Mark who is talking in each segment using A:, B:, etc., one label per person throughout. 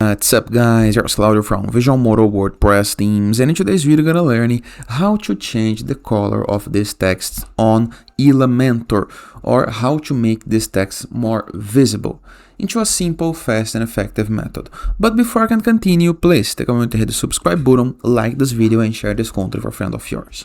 A: What's up guys, here's Claudio from Visualmodo WordPress themes, and in today's video we're gonna learn how to change the color of this text on Elementor, or how to make this text more visible into a simple, fast and effective method. But before I can continue, please take a moment to hit the subscribe button, like this video and share this content with a friend of yours.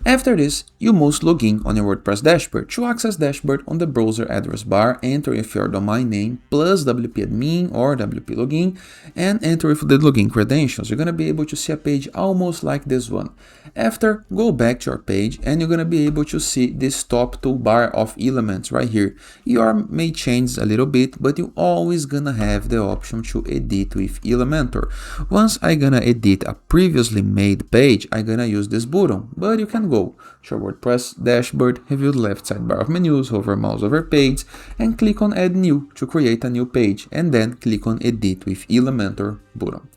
A: After this, you must log in on your WordPress dashboard. To access dashboard, on the browser address bar, enter with your domain name plus WP admin or WP login and enter with the login credentials. You're going to be able to see a page almost like this one. After, go back to your page and you're going to be able to see this top toolbar of elements right here. Your may change a little bit, but you always gonna have the option to edit with Elementor. Once I'm gonna edit a previously made page, I'm gonna use this button, but you can go to your WordPress dashboard, review the left sidebar of menus, hover mouse over page, and click on Add New to create a new page, and then click on Edit with Elementor button.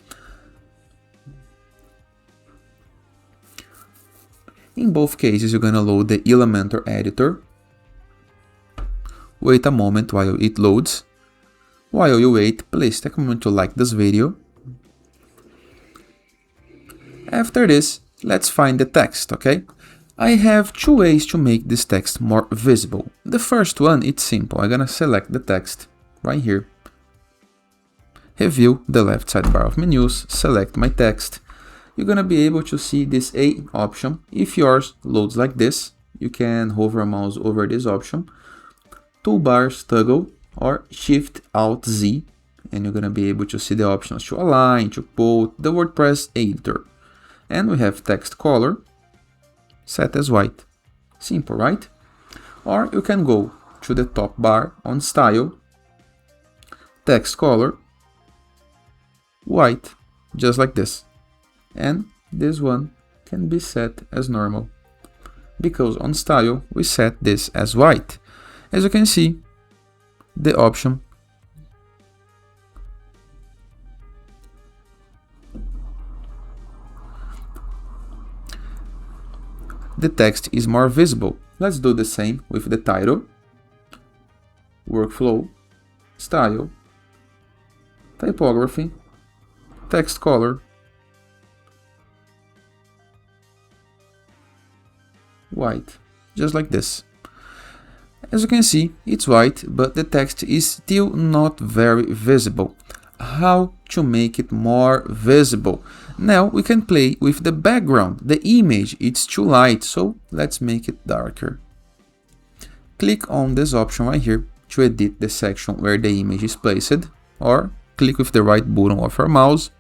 A: In both cases, you're gonna load the Elementor editor. Wait a moment while it loads. While you wait, please take a moment to like this video. After this, let's find the text, okay? I have two ways to make this text more visible. The first one, it's simple. I'm gonna select the text right here. Review the left sidebar of menus, select my text. You're gonna be able to see this A option. If yours loads like this, you can hover a mouse over this option. Toolbars toggle or Shift Alt Z, and you're gonna be able to see the options to align, to quote, the WordPress editor. And we have text color set as white. Simple, right? Or you can go to the top bar on Style, text color, white, just like this. And this one can be set as normal, because on Style we set this as white. As you can see, the option the text is more visible. Let's do the same with the title, workflow, style, typography, text color, white, just like this. As you can see, it's white, but the text is still not very visible. How to make it more visible? Now we can play with the background. The image, it's too light, so let's make it darker. Click on this option right here to edit the section where the image is placed, or click with the right button of your mouse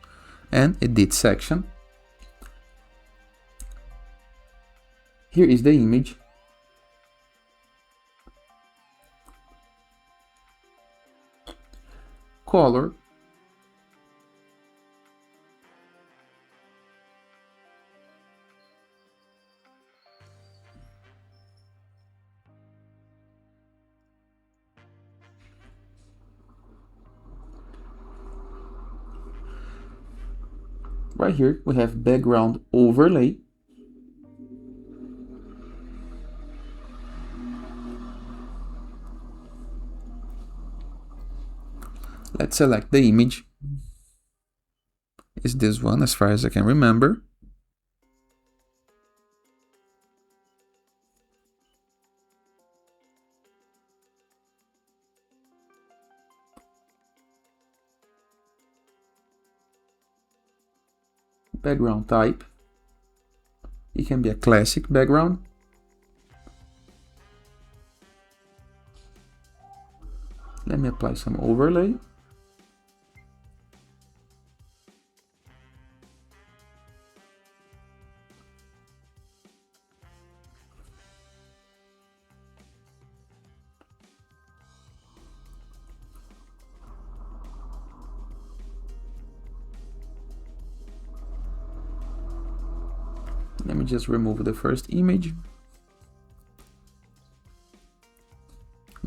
A: and edit section. Here is the image. Color, right here we have background overlay. Let's select the image. It's this one as far as I can remember. Background type. It can be a classic background. Let me apply some overlay. Let me just remove the first image.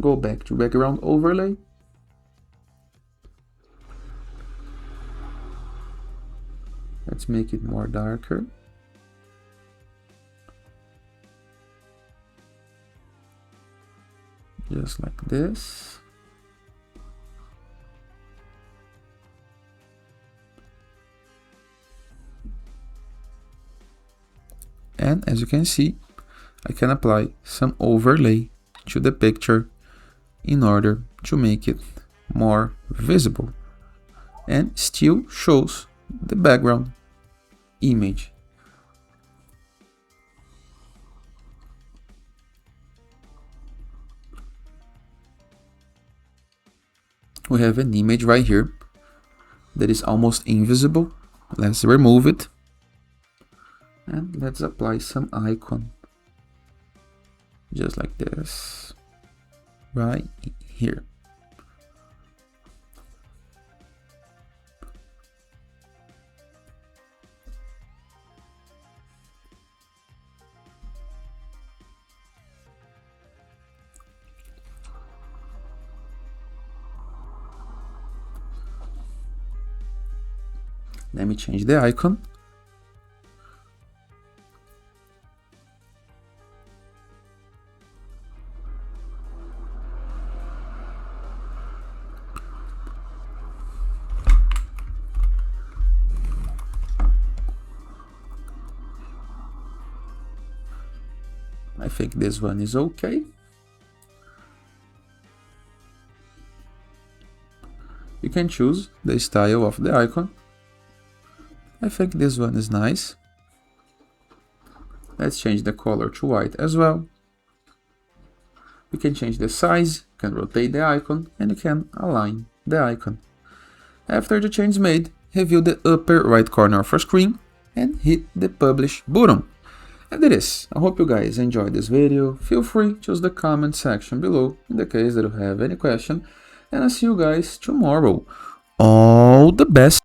A: Go back to background overlay. Let's make it more darker. Just like this. And as you can see, I can apply some overlay to the picture in order to make it more visible and still shows the background image. We have an image right here that is almost invisible. Let's remove it and let's apply some icon just like this right here. Let me change the icon. I think this one is okay. You can choose the style of the icon. I think this one is nice. Let's change the color to white as well. You can change the size, you can rotate the icon, and you can align the icon. After the change is made, review the upper right corner of your screen and hit the publish button. And that is. I hope you guys enjoyed this video. Feel free to use the comment section below in the case that you have any question. And I'll see you guys tomorrow. All the best.